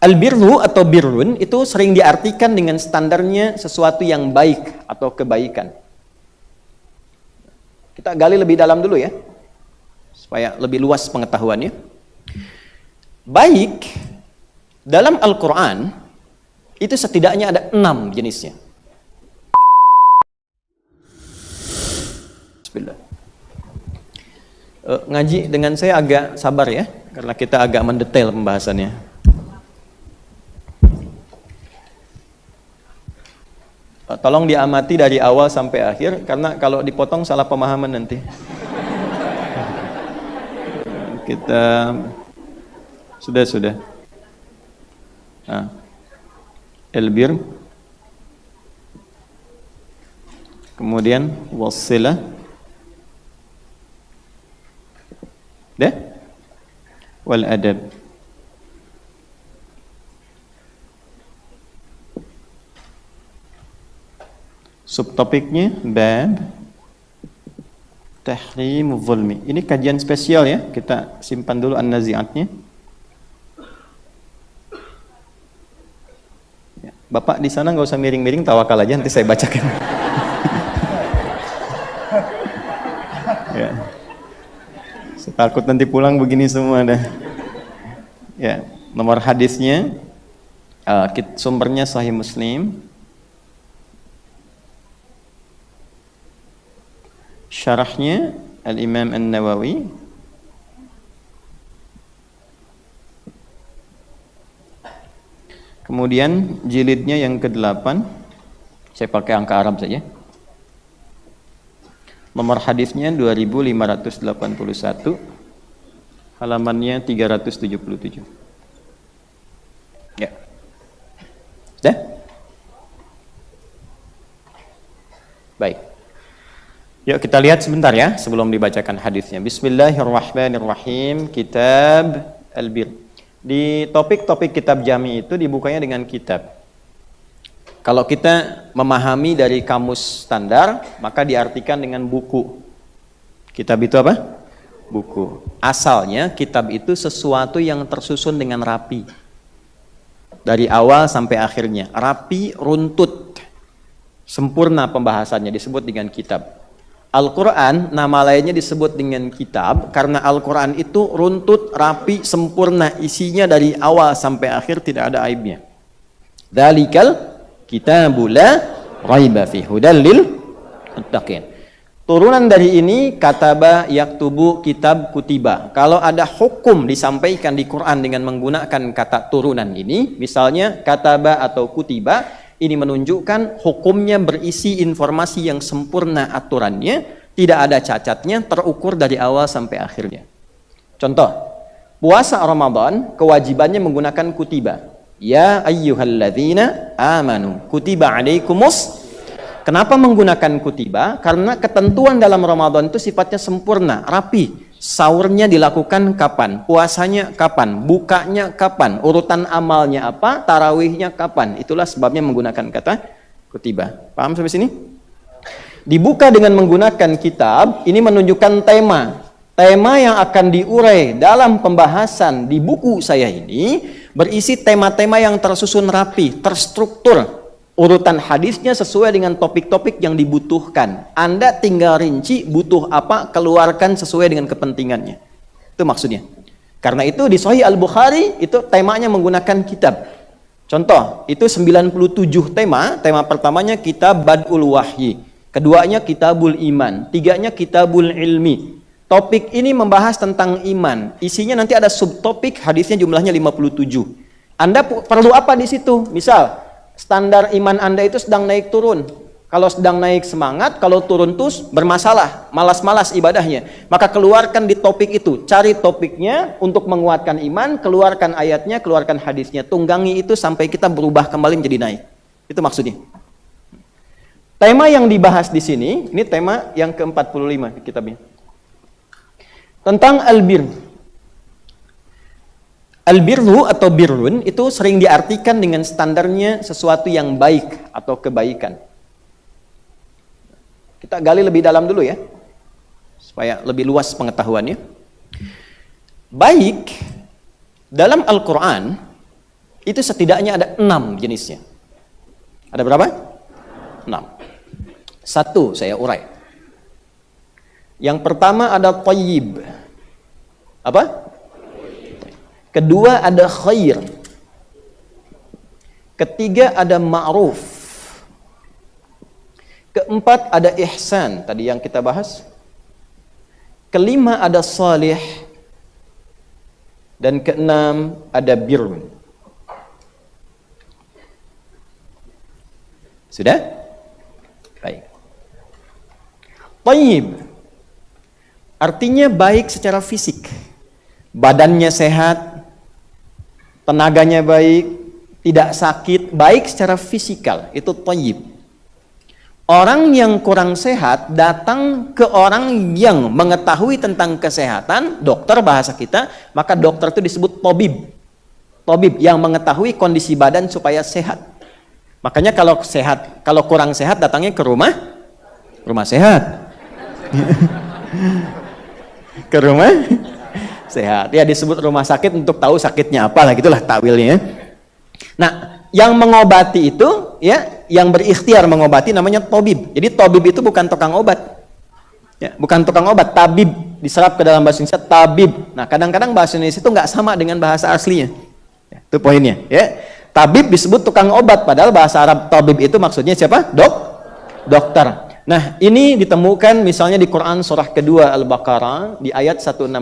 Al-birru atau birrun itu sering diartikan dengan standarnya sesuatu yang baik atau kebaikan. Kita gali lebih dalam dulu ya, supaya lebih luas pengetahuannya. Baik, dalam Al-Quran, itu setidaknya ada 6 jenisnya. Bismillah. Ngaji dengan saya agak sabar ya, karena kita agak mendetail pembahasannya. Tolong diamati dari awal sampai akhir, karena kalau dipotong salah pemahaman nanti. Kita sudah. Nah, Al-bir, kemudian wassilah, wal adab. Subtopiknya bab tahrim zulmi. Ini kajian spesial ya, kita simpan dulu an-nazi'atnya. Ya, Bapak di sana nggak usah miring-miring, tawakal aja, nanti saya bacakan. Ya. Saya takut nanti pulang begini semua dah. Ya, nomor hadisnya, sumbernya Sahih Muslim. Syarahnya Al-Imam An-Nawawi. Kemudian jilidnya yang ke-8. Saya pakai angka Arab saja. Nomor hadisnya 2581. Halamannya 377. Ya. Dah? Baik. Yuk kita lihat sebentar ya sebelum dibacakan hadisnya. Bismillahirrahmanirrahim. Kitab Al-Bir. Di topik-topik kitab jami itu dibukanya dengan kitab. Kalau kita memahami dari kamus standar, maka diartikan dengan buku. Kitab itu apa? Buku. Asalnya kitab itu sesuatu yang tersusun dengan rapi. Dari awal sampai akhirnya. Rapi, runtut. Sempurna pembahasannya disebut dengan kitab. Al-Quran, nama lainnya disebut dengan kitab, karena Al-Quran itu runtut, rapi, sempurna, isinya dari awal sampai akhir tidak ada aibnya. Dzalikal kitabu la raiba fihi hudal lil muttaqin. Turunan dari ini, kataba, yaktubu, kitab, kutiba. Kalau ada hukum disampaikan di Quran dengan menggunakan kata turunan ini, misalnya kataba atau kutiba, ini menunjukkan hukumnya berisi informasi yang sempurna aturannya, tidak ada cacatnya, terukur dari awal sampai akhirnya. Contoh, puasa Ramadan kewajibannya menggunakan kutiba. Ya ayyuhalladzina amanu kutiba alaikumus. Kenapa menggunakan kutiba? Karena ketentuan dalam Ramadan itu sifatnya sempurna, rapi. Sahurnya dilakukan kapan, puasanya kapan, bukanya kapan, urutan amalnya apa, tarawihnya kapan. Itulah sebabnya menggunakan kata kutiba. Paham sampai sini? Dibuka dengan menggunakan kitab, ini menunjukkan tema. Tema yang akan diurai dalam pembahasan di buku saya ini berisi tema-tema yang tersusun rapi, terstruktur. Urutan hadisnya sesuai dengan topik-topik yang dibutuhkan. Anda tinggal rinci butuh apa, keluarkan sesuai dengan kepentingannya. Itu maksudnya. Karena itu di Sahih Al-Bukhari itu temanya menggunakan kitab. Contoh, itu 97 tema. Tema pertamanya kitab Bad'ul Wahyi. Keduanya kitabul iman. Tiganya kitabul ilmi. Topik ini membahas tentang iman. Isinya nanti ada subtopik, hadisnya jumlahnya 57. Anda perlu apa di situ? Misal, standar iman Anda itu sedang naik turun. Kalau sedang naik semangat, kalau turun terus bermasalah, malas-malas ibadahnya. Maka keluarkan di topik itu, cari topiknya untuk menguatkan iman, keluarkan ayatnya, keluarkan hadisnya. Tunggangi itu sampai kita berubah kembali menjadi naik. Itu maksudnya. Tema yang dibahas di sini, ini tema yang ke-45 di kitabnya. Tentang al-bir. Al-birru atau birrun itu sering diartikan dengan standarnya sesuatu yang baik atau kebaikan. Kita gali lebih dalam dulu ya, supaya lebih luas pengetahuannya. Baik, dalam Al-Quran Itu setidaknya ada 6 jenisnya. Ada berapa? 6. Satu saya urai. Yang pertama ada thayyib. Apa? Kedua ada khair. Ketiga ada ma'ruf. Keempat ada ihsan, tadi yang kita bahas. Kelima ada salih. Dan keenam ada birrun. Sudah? Baik. Thayyib artinya baik secara fisik. Badannya sehat, tenaganya baik, tidak sakit, baik secara fisikal. Itu thayyib. Orang yang kurang sehat datang ke orang yang mengetahui tentang kesehatan, dokter bahasa kita, maka dokter itu disebut tabib. Tabib yang mengetahui kondisi badan supaya sehat. Makanya kalau kurang sehat datangnya ke rumah sehat. Ke rumah sehat. Ya disebut rumah sakit untuk tahu sakitnya apa lah, gitulah takwilnya. Nah, yang mengobati itu ya, yang berikhtiar mengobati namanya tabib. Jadi tabib itu bukan tukang obat. Ya, bukan tukang obat, tabib diserap ke dalam bahasa Indonesia tabib. Nah, kadang-kadang bahasa Indonesia itu nggak sama dengan bahasa aslinya. Ya, itu poinnya, ya. Tabib disebut tukang obat, padahal bahasa Arab tabib itu maksudnya siapa? Dokter. Nah, ini ditemukan misalnya di Quran surah kedua Al-Baqarah di ayat 168.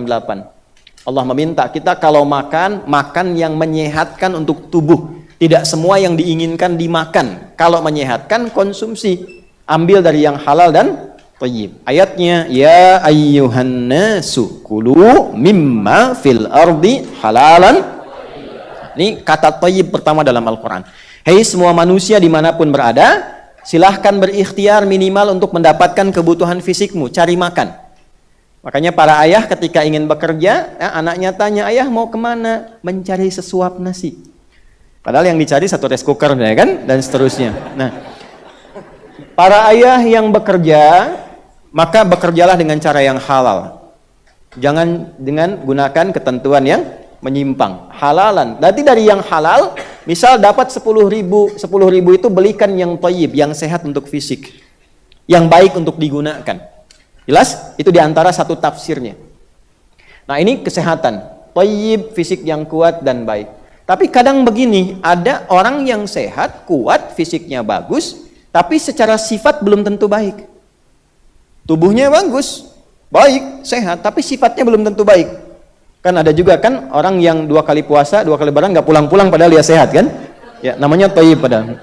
Allah meminta kita kalau makan yang menyehatkan untuk tubuh. Tidak semua yang diinginkan dimakan. Kalau menyehatkan, konsumsi. Ambil dari yang halal dan thayyib. Ayatnya, ya ayyuhan nasu kulu mimma fil ardi halalan. Ini kata thayyib pertama dalam Al-Quran. Hei semua manusia dimanapun berada, silahkan berikhtiar minimal untuk mendapatkan kebutuhan fisikmu, cari makan. Makanya para ayah ketika ingin bekerja, anaknya tanya, ayah mau kemana? Mencari sesuap nasi. Padahal yang dicari satu rice cooker, ya kan? Dan seterusnya. Nah, para ayah yang bekerja, maka bekerjalah dengan cara yang halal. Jangan dengan gunakan ketentuan yang menyimpang, halalan. Nanti dari yang halal, misal dapat 10.000 itu belikan yang thayyib, yang sehat untuk fisik, yang baik untuk digunakan. Jelas? Itu diantara satu tafsirnya. Nah, ini kesehatan, thayyib, fisik yang kuat dan baik. Tapi kadang begini, ada orang yang sehat, kuat, fisiknya bagus, tapi secara sifat belum tentu baik. Tubuhnya bagus, baik, sehat, tapi sifatnya belum tentu baik. Kan ada juga kan orang yang 2 kali puasa, 2 kali lebaran nggak pulang-pulang padahal dia sehat kan? Ya, namanya thayyib padahal.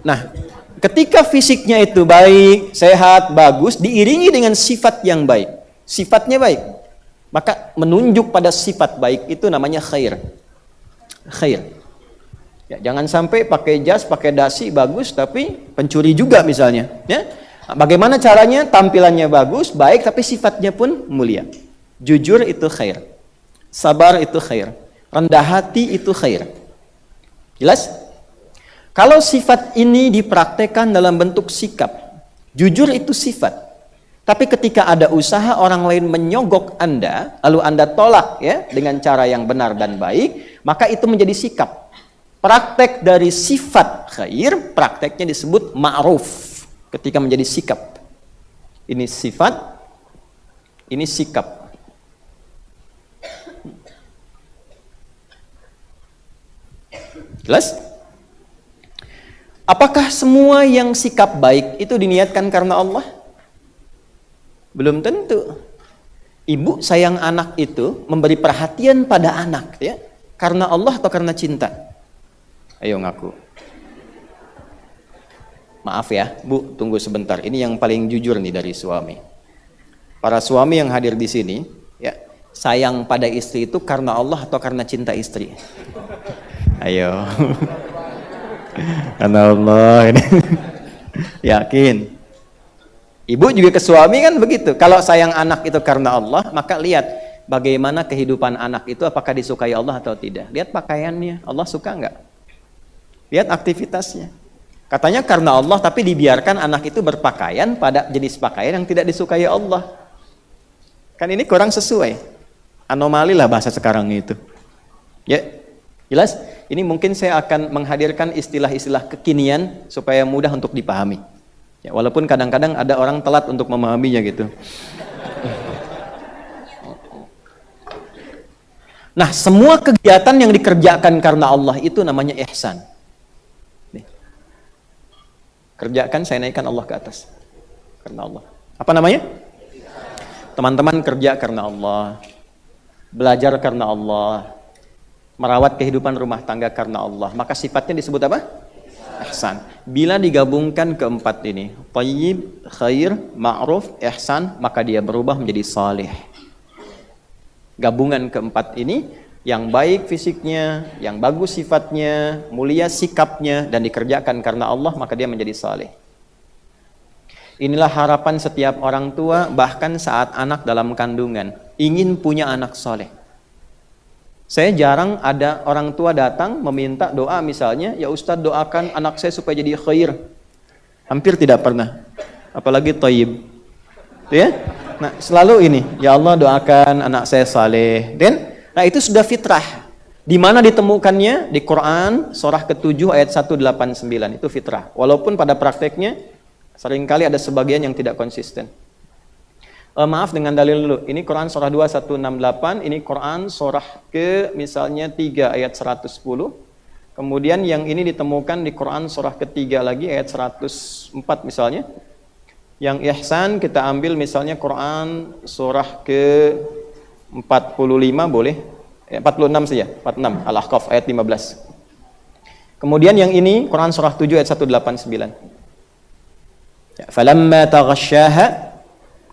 Nah, ketika fisiknya itu baik, sehat, bagus, diiringi dengan sifat yang baik. Sifatnya baik. Maka menunjuk pada sifat baik itu namanya khair. Khair. Ya, jangan sampai pakai jas, pakai dasi bagus tapi pencuri juga misalnya, ya. Bagaimana caranya? Tampilannya bagus, baik, tapi sifatnya pun mulia. Jujur itu khair. Sabar itu khair. Rendah hati itu khair. Jelas? Kalau sifat ini dipraktekkan dalam bentuk sikap, jujur itu sifat. Tapi ketika ada usaha orang lain menyogok Anda, lalu Anda tolak ya dengan cara yang benar dan baik, maka itu menjadi sikap. Praktek dari sifat khair, prakteknya disebut ma'ruf. Ketika menjadi sikap. Ini sifat, ini sikap. Jelas? Apakah semua yang sikap baik itu diniatkan karena Allah? Belum tentu. Ibu sayang anak itu memberi perhatian pada anak ya, karena Allah atau karena cinta? Ayo ngaku. Maaf ya, Bu, tunggu sebentar. Ini yang paling jujur nih dari suami. Para suami yang hadir di sini, ya, sayang pada istri itu karena Allah atau karena cinta istri? Ayo. Karena Allah ini. Yakin. Ibu juga ke suami kan begitu. Kalau sayang anak itu karena Allah, maka lihat bagaimana kehidupan anak itu, apakah disukai Allah atau tidak. Lihat pakaiannya, Allah suka enggak? Lihat aktivitasnya. Katanya karena Allah, tapi dibiarkan anak itu berpakaian pada jenis pakaian yang tidak disukai Allah. Kan ini kurang sesuai. Anomali lah bahasa sekarang itu. Ya, jelas? Ini mungkin saya akan menghadirkan istilah-istilah kekinian supaya mudah untuk dipahami. Ya, walaupun kadang-kadang ada orang telat untuk memahaminya gitu. Nah, semua kegiatan yang dikerjakan karena Allah itu namanya ihsan. Nih. Kerjakan, saya naikkan Allah ke atas. Karena Allah. Apa namanya? Teman-teman kerja karena Allah. Belajar karena Allah. Merawat kehidupan rumah tangga karena Allah. Maka sifatnya disebut apa? Ihsan. Bila digabungkan keempat ini, thayyib, khair, ma'ruf, ihsan, maka dia berubah menjadi salih. Gabungan keempat ini, yang baik fisiknya, yang bagus sifatnya, mulia sikapnya, dan dikerjakan karena Allah, maka dia menjadi salih. Inilah harapan setiap orang tua, bahkan saat anak dalam kandungan, ingin punya anak saleh. Saya jarang ada orang tua datang meminta doa misalnya, ya Ustadz doakan anak saya supaya jadi khair. Hampir tidak pernah. Apalagi thayyib. Ya? Nah, selalu ini, ya Allah doakan anak saya saleh. Nah itu sudah fitrah. Di mana ditemukannya? Di Quran surah ke-7 ayat 189. Itu fitrah. Walaupun pada prakteknya seringkali ada sebagian yang tidak konsisten. Maaf dengan dalil dulu. Ini Quran surah 2 168, ini Quran surah ke misalnya 3 ayat 110. Kemudian yang ini ditemukan di Quran surah ketiga lagi ayat 104 misalnya. Yang ihsan kita ambil misalnya Quran surah ke 45 boleh. 46 saja, 46 Al-Ahqaf ayat 15. Kemudian yang ini Quran surah 7 ayat 189. Ya, falamma taghasyaha,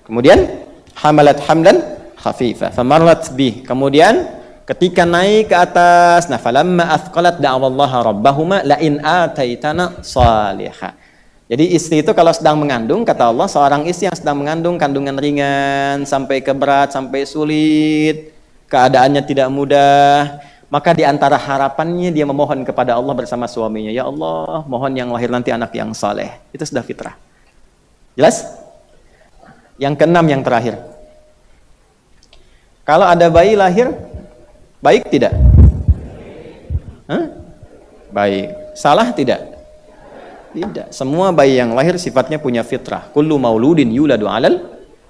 kemudian hamalat hamlan khafifa famarrat bih, kemudian ketika naik ke atas, nah falamma athqalat da'awallaha rabbahuma la in ataitana salihah. Jadi istri itu kalau sedang mengandung, kata Allah, seorang istri yang sedang mengandung kandungan ringan sampai ke berat, sampai sulit, keadaannya tidak mudah, maka di antara harapannya dia memohon kepada Allah bersama suaminya, ya Allah, mohon yang lahir nanti anak yang saleh. Itu sudah fitrah. Jelas? Yang keenam, yang terakhir. Kalau ada bayi lahir, baik tidak? Hah? Baik. Salah tidak? Tidak. Semua bayi yang lahir sifatnya punya fitrah. Kullu mauludin yuladu alal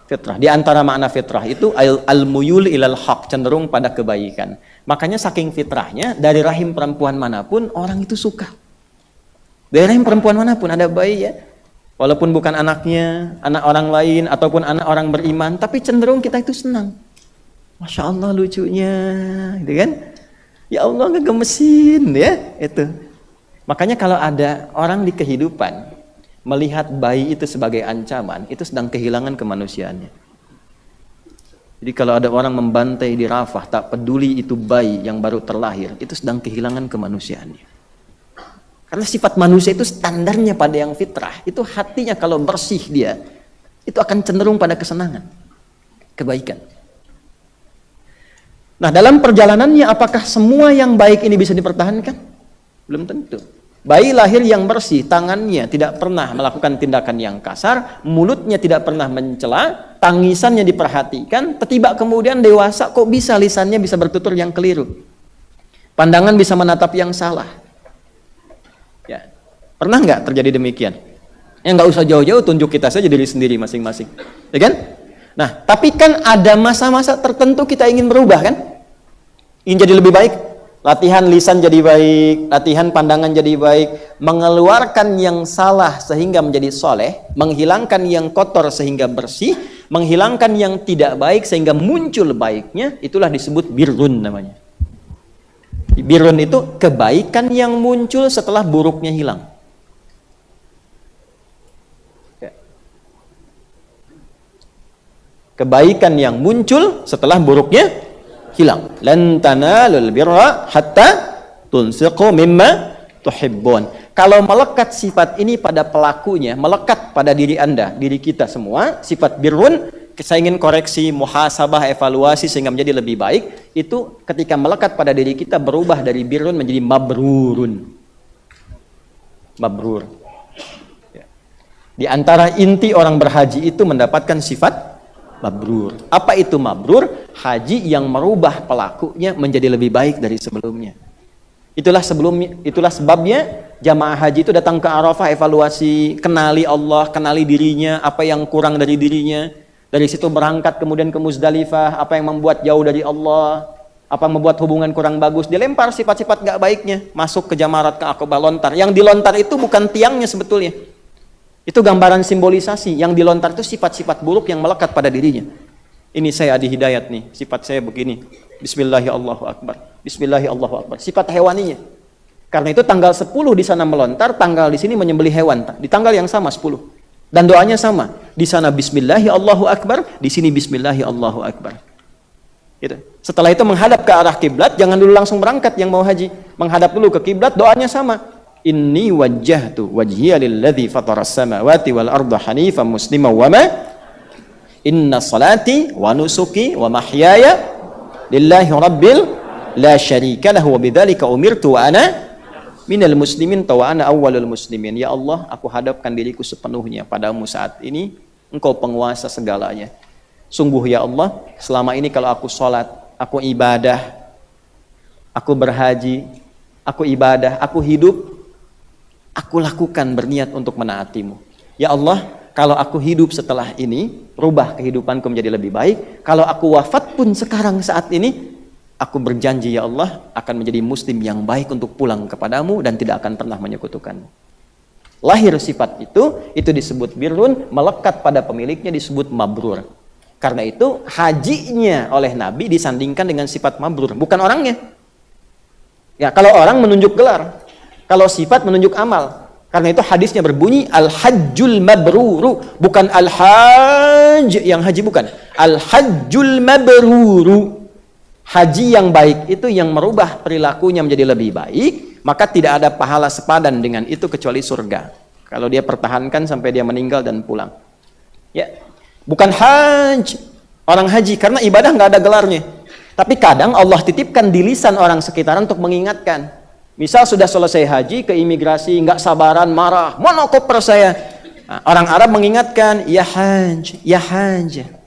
fitrah. Di antara makna fitrah itu al-muyul ilal haq, cenderung pada kebaikan. Makanya saking fitrahnya, dari rahim perempuan manapun orang itu suka. Dari rahim perempuan manapun ada bayi ya. Walaupun bukan anaknya, anak orang lain, ataupun anak orang beriman, tapi cenderung kita itu senang. Masya Allah lucunya, gitu kan? Ya Allah ngegemesin, ya itu. Makanya kalau ada orang di kehidupan melihat bayi itu sebagai ancaman, itu sedang kehilangan kemanusiaannya. Jadi kalau ada orang membantai di Rafah, tak peduli itu bayi yang baru terlahir, itu sedang kehilangan kemanusiaannya. Karena sifat manusia itu standarnya pada yang fitrah. Itu hatinya kalau bersih dia, itu akan cenderung pada kesenangan, kebaikan. Nah dalam perjalanannya apakah semua yang baik ini bisa dipertahankan? Belum tentu. Bayi lahir yang bersih, tangannya tidak pernah melakukan tindakan yang kasar, mulutnya tidak pernah mencela, tangisannya diperhatikan, tiba kemudian dewasa kok bisa lisannya bisa bertutur yang keliru. Pandangan bisa menatap yang salah. Ya. Pernah nggak terjadi demikian? Ya nggak usah jauh-jauh, tunjuk kita saja diri sendiri masing-masing. Ya kan? Nah, tapi kan ada masa-masa tertentu kita ingin berubah kan? Ingin jadi lebih baik. Latihan lisan jadi baik, latihan pandangan jadi baik, mengeluarkan yang salah sehingga menjadi soleh, menghilangkan yang kotor sehingga bersih, menghilangkan yang tidak baik sehingga muncul baiknya, itulah disebut birrun namanya. Birrun itu kebaikan yang muncul setelah buruknya hilang. Kebaikan yang muncul setelah buruknya hilang. Lan tanalul birra hatta tunfiqu mimma tuhibbun. Kalau melekat sifat ini pada pelakunya, melekat pada diri Anda, diri kita semua, sifat birrun, saya ingin koreksi, muhasabah, evaluasi sehingga menjadi lebih baik, itu ketika melekat pada diri kita berubah dari birrun menjadi mabrurun. Mabrur. Di antara inti orang berhaji itu mendapatkan sifat mabrur. Apa itu mabrur? Haji yang merubah pelakunya menjadi lebih baik dari sebelumnya. Itulah sebabnya jamaah haji itu datang ke Arafah, evaluasi, kenali Allah, kenali dirinya, apa yang kurang dari dirinya. Dari situ berangkat kemudian ke Muzdalifah, apa yang membuat jauh dari Allah, apa yang membuat hubungan kurang bagus, dilempar sifat-sifat gak baiknya, masuk ke jamarat, ke Aqabah, lontar. Yang dilontar itu bukan tiangnya sebetulnya. Itu gambaran simbolisasi. Yang dilontar itu sifat-sifat buruk yang melekat pada dirinya. Ini saya Adi Hidayat nih, sifat saya begini. Bismillahirrahmanirrahim. Bismillahirrahmanirrahim. Sifat hewaninya. Karena itu tanggal 10 di sana melontar, tanggal di sini menyembelih hewan. Di tanggal yang sama 10. Dan doanya sama. Di sana Bismillahirrahmanirrahim, di sini Bismillahirrahmanirrahim. Gitu. Setelah itu menghadap ke arah kiblat, jangan dulu langsung berangkat yang mau haji. Menghadap dulu ke kiblat, doanya sama. Inni wajjahtu wajhiya lilladzi fataras samawati wal arda hanifan musliman wa ma inna salati wa nusuki wa mahyaya lillahi rabbil la syarika lahu wa bidzalika umirtu wa ana minal muslimin wa ana awwalul muslimin. Ya Allah, aku hadapkan diriku sepenuhnya padamu saat ini, Engkau penguasa segalanya. Sungguh ya Allah, selama ini kalau aku sholat, aku ibadah, aku berhaji, aku ibadah, aku hidup, aku lakukan berniat untuk menaatimu. Ya Allah, kalau aku hidup setelah ini, rubah kehidupanku menjadi lebih baik. Kalau aku wafat pun sekarang saat ini, aku berjanji ya Allah akan menjadi muslim yang baik untuk pulang kepadamu dan tidak akan pernah menyekutukanmu. Lahir sifat itu disebut birrun, melekat pada pemiliknya disebut mabrur. Karena itu hajinya oleh Nabi disandingkan dengan sifat mabrur, bukan orangnya. Ya, kalau orang menunjuk gelar, kalau sifat menunjuk amal. Karena itu hadisnya berbunyi al-hajjul mabruru, bukan al-hajj yang haji, bukan. Al-hajjul mabruru. Haji yang baik itu yang merubah perilakunya menjadi lebih baik, maka tidak ada pahala sepadan dengan itu kecuali surga. Kalau dia pertahankan sampai dia meninggal dan pulang. Ya, bukan hajj orang haji, karena ibadah nggak ada gelarnya. Tapi kadang Allah titipkan di lisan orang sekitaran untuk mengingatkan. Misal sudah selesai haji, ke imigrasi, nggak sabaran, marah, mana koper saya? Nah, orang Arab mengingatkan, ya hajj, ya hajj.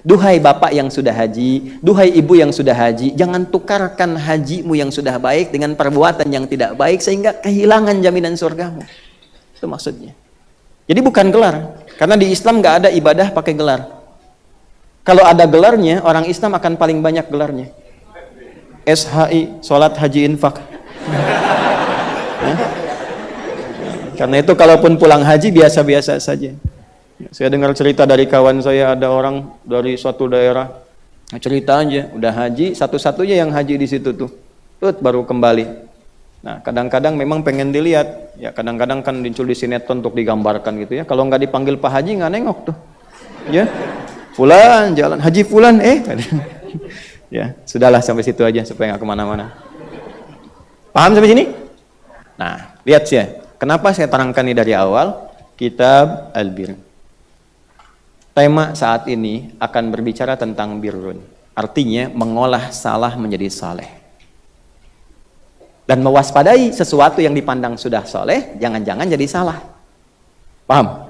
Duhai bapak yang sudah haji, duhai ibu yang sudah haji, jangan tukarkan hajimu yang sudah baik dengan perbuatan yang tidak baik sehingga kehilangan jaminan surgamu. Itu maksudnya. Jadi bukan gelar, karena di Islam nggak ada ibadah pakai gelar. Kalau ada gelarnya, orang Islam akan paling banyak gelarnya. SHI, sholat haji infak. Ya. Karena itu kalaupun pulang haji biasa-biasa saja. Saya dengar cerita dari kawan saya, ada orang dari suatu daerah cerita aja, udah haji, satu-satunya yang haji di situ tuh, baru kembali. Nah, kadang-kadang memang pengen dilihat, ya kadang-kadang kan muncul di sinetron untuk digambarkan gitu ya. Kalau nggak dipanggil Pak Haji nggak nengok tuh, ya. Fulan jalan, Haji Fulan, ya sudahlah sampai situ aja supaya nggak kemana-mana. Paham sampai sini? Nah, lihat sih ya. Kenapa saya terangkan ini dari awal? Kitab Al-Bir. Tema saat ini akan berbicara tentang birrun. Artinya mengolah salah menjadi saleh. Dan mewaspadai sesuatu yang dipandang sudah soleh, jangan-jangan jadi salah. Paham?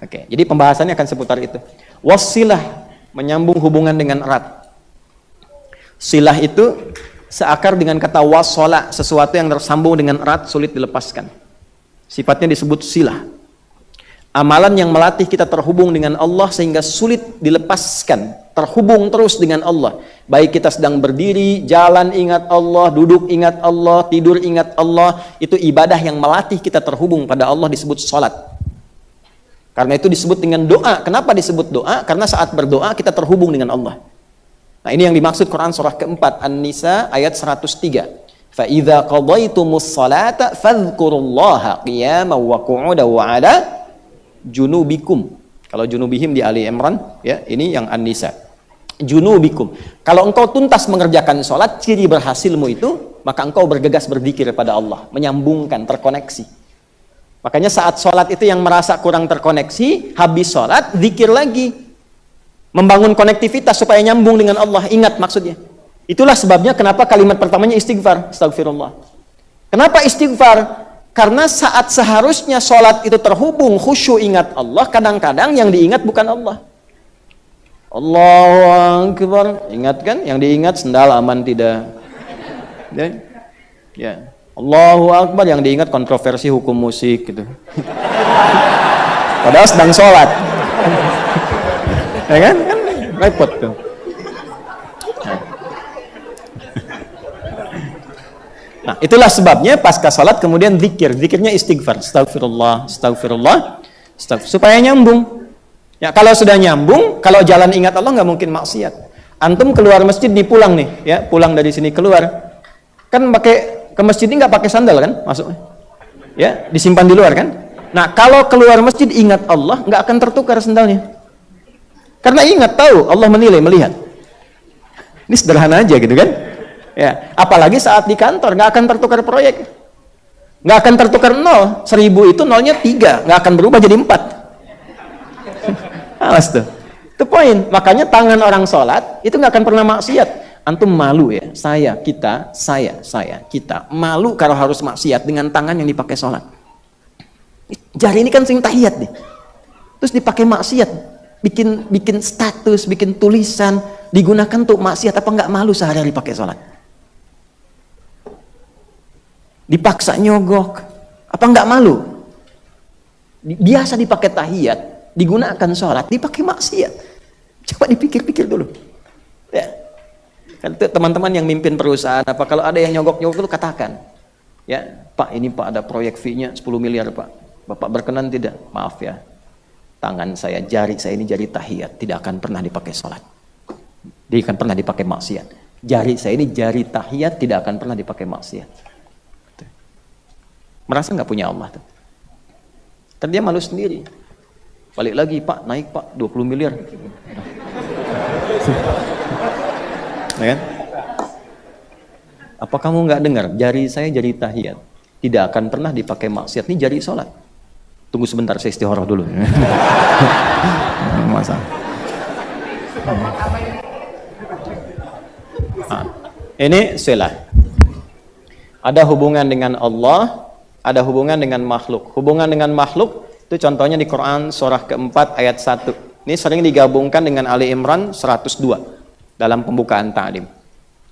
Oke, jadi pembahasannya akan seputar itu. Wasilah, menyambung hubungan dengan erat. Silah itu seakar dengan kata wasola, sesuatu yang tersambung dengan erat, sulit dilepaskan. Sifatnya disebut silah. Amalan yang melatih kita terhubung dengan Allah sehingga sulit dilepaskan, terhubung terus dengan Allah. Baik kita sedang berdiri, jalan ingat Allah, duduk ingat Allah, tidur ingat Allah, itu ibadah yang melatih kita terhubung pada Allah disebut salat. Karena itu disebut dengan doa. Kenapa disebut doa? Karena saat berdoa kita terhubung dengan Allah. Nah, ini yang dimaksud Quran surah keempat An-Nisa ayat 103. Fa idza qadaytumus salata fadhkurullaha qiyaman wa qu'udan wa 'ala junubikum. Kalau junubihim di Ali Imran, ya, ini yang An-Nisa. Junubikum. Kalau engkau tuntas mengerjakan salat, ciri berhasilmu itu, maka engkau bergegas berzikir pada Allah, menyambungkan, terkoneksi. Makanya saat salat itu yang merasa kurang terkoneksi, habis salat zikir lagi. Membangun konektivitas supaya nyambung dengan Allah, ingat maksudnya. Itulah sebabnya kenapa kalimat pertamanya istighfar, astagfirullah. Kenapa istighfar? Karena saat seharusnya sholat itu terhubung, khusyuk ingat Allah, kadang-kadang yang diingat bukan Allah. Allahu Akbar. Ingat kan? Yang diingat sendal aman tidak? Ya. Allahu Akbar, yang diingat kontroversi hukum musik gitu. Padahal sedang sholat. Ya kan? Kan repot tuh. Nah, itulah sebabnya pasca salat kemudian zikir. Zikirnya istighfar. Astagfirullah, astagfirullah, astagfirullah. Supaya nyambung. Ya, kalau sudah nyambung, kalau jalan ingat Allah nggak mungkin maksiat. Antum keluar masjid nih, pulang nih, ya, pulang dari sini keluar. Kan pakai ke masjid ini nggak pakai sandal kan masuknya. Ya, disimpan di luar kan? Nah, kalau keluar masjid ingat Allah, nggak akan tertukar sandalnya. Karena ingat, tahu Allah menilai, melihat. Ini sederhana aja gitu kan? Ya, apalagi saat di kantor nggak akan tertukar proyek, nggak akan tertukar 0. 1000 itu nolnya 3, nggak akan berubah jadi 4. Awas tuh, itu poin. Makanya tangan orang sholat itu nggak akan pernah maksiat. Antum malu ya, kita malu kalau harus maksiat dengan tangan yang dipakai sholat. Jari ini kan sering tahiyat nih, terus dipakai maksiat, bikin status, bikin tulisan, digunakan untuk maksiat. Apa nggak malu sehari-hari pakai sholat? Dipaksa nyogok, apa nggak malu? Biasa dipakai tahiyat, digunakan sholat, dipakai maksiat. Coba dipikir-pikir dulu. Ya. Kan teman-teman yang mimpin perusahaan, apa kalau ada yang nyogok-nyogok itu katakan, ya Pak, ini Pak ada proyek fee-nya 10 miliar Pak, Bapak berkenan tidak? Maaf ya, tangan saya, jari saya ini jari tahiyat, tidak akan pernah dipakai sholat, dia akan pernah dipakai maksiat. Jari saya ini jari tahiyat, tidak akan pernah dipakai maksiat. Merasa nggak punya Allah tuh. Dan dia malu sendiri. Balik lagi, Pak, naik Pak, 20 miliar. Ya kan? Apa kamu nggak dengar? Jari saya jari tahiyat, tidak akan pernah dipakai maksiat. Ini jari sholat. Tunggu sebentar, saya istikharah dulu. Masa? Ini silah. Ada hubungan dengan Allah, ada hubungan dengan makhluk. Hubungan dengan makhluk itu contohnya di Quran surah keempat ayat 1. Ini sering digabungkan dengan Ali Imran 102 dalam pembukaan ta'lim.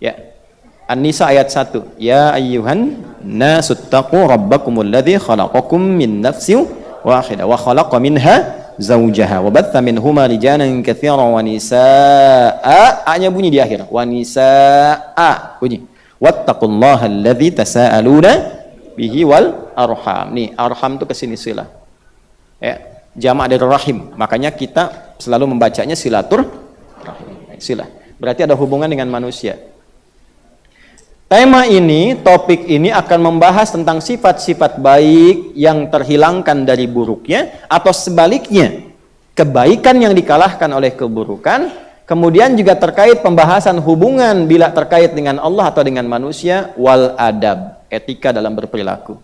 Ya. An-Nisa ayat 1. Ya ayyuhan nasuttaqu rabbakumul ladzi khalaqakum min nafsin wahidah wa khalaqa minha zawjaha wa batha minhuma rijalan katsiran wa nisaa. A-nya bunyi di akhir. Wa nisaa bunyi. Wattaqullaha alladzi tasaaluna bihi wal arham. Nih, arham itu kesini silah. Ya, jamak dari rahim. Makanya kita selalu membacanya silatur rahim. Silah. Berarti ada hubungan dengan manusia. Tema ini, topik ini akan membahas tentang sifat-sifat baik yang terhilangkan dari buruknya, atau sebaliknya, kebaikan yang dikalahkan oleh keburukan. Kemudian juga terkait pembahasan hubungan bila terkait dengan Allah atau dengan manusia, wal adab, etika dalam berperilaku.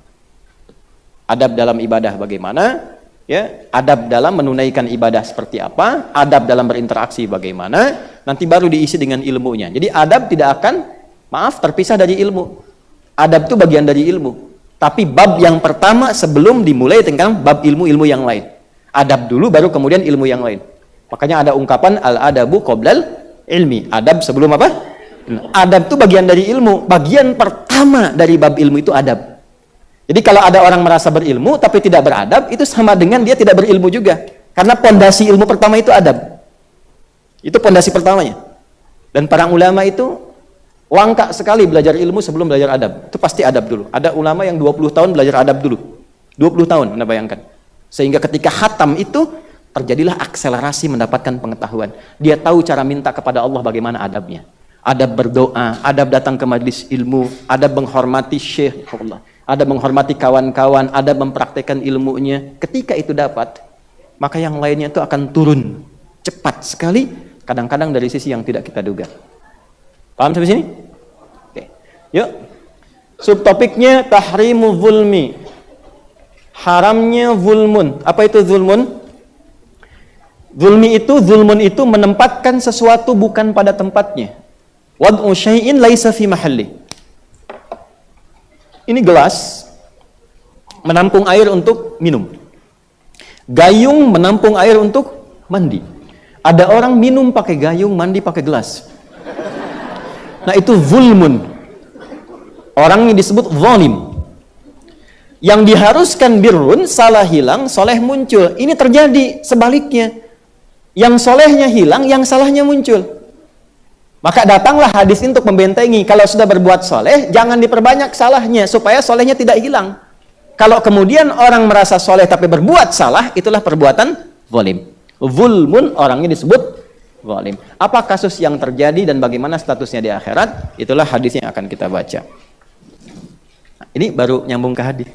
Adab dalam ibadah bagaimana? Ya, adab dalam menunaikan ibadah seperti apa? Adab dalam berinteraksi bagaimana? Nanti baru diisi dengan ilmunya. Jadi adab tidak akan, terpisah dari ilmu. Adab itu bagian dari ilmu. Tapi bab yang pertama sebelum dimulai tentang bab ilmu-ilmu yang lain. Adab dulu baru kemudian ilmu yang lain. Makanya ada ungkapan al-adabu qoblal ilmi. Adab sebelum apa? Adab itu bagian dari ilmu. Bagian pertama dari bab ilmu itu adab. Jadi kalau ada orang merasa berilmu tapi tidak beradab, itu sama dengan dia tidak berilmu juga. Karena pondasi ilmu pertama itu adab. Itu pondasi pertamanya. Dan para ulama itu langka sekali belajar ilmu sebelum belajar adab. Itu pasti adab dulu. Ada ulama yang 20 tahun belajar adab dulu. 20 tahun, Anda bayangkan. Sehingga ketika khatam itu terjadilah akselerasi mendapatkan pengetahuan. Dia tahu cara minta kepada Allah bagaimana adabnya. Adab berdoa, adab datang ke majelis ilmu, adab menghormati syekh Allah, adab menghormati kawan-kawan, adab mempraktekkan ilmunya. Ketika itu dapat, maka yang lainnya itu akan turun cepat sekali, kadang-kadang dari sisi yang tidak kita duga. Paham sampai sini? Oke. Yuk. Subtopiknya tahrimu zulmi. Haramnya zulmun. Apa itu zulmun? Zulmun itu menempatkan sesuatu bukan pada tempatnya. Wad'u syai'in laisa fi mahalli. Ini gelas menampung air untuk minum. Gayung menampung air untuk mandi. Ada orang minum pakai gayung, mandi pakai gelas. Nah itu zulmun. Orang yang disebut zalim. Yang diharuskan birrun, salah hilang, soleh muncul. Ini terjadi sebaliknya. Yang solehnya hilang, yang salahnya muncul. Maka datanglah hadis ini untuk membentengi. Kalau sudah berbuat soleh, jangan diperbanyak salahnya, supaya solehnya tidak hilang. Kalau kemudian orang merasa soleh tapi berbuat salah, itulah perbuatan zalim. Zulmun, orangnya disebut zalim. Apa kasus yang terjadi dan bagaimana statusnya di akhirat? Itulah hadis yang akan kita baca. Nah, ini baru nyambung ke hadis.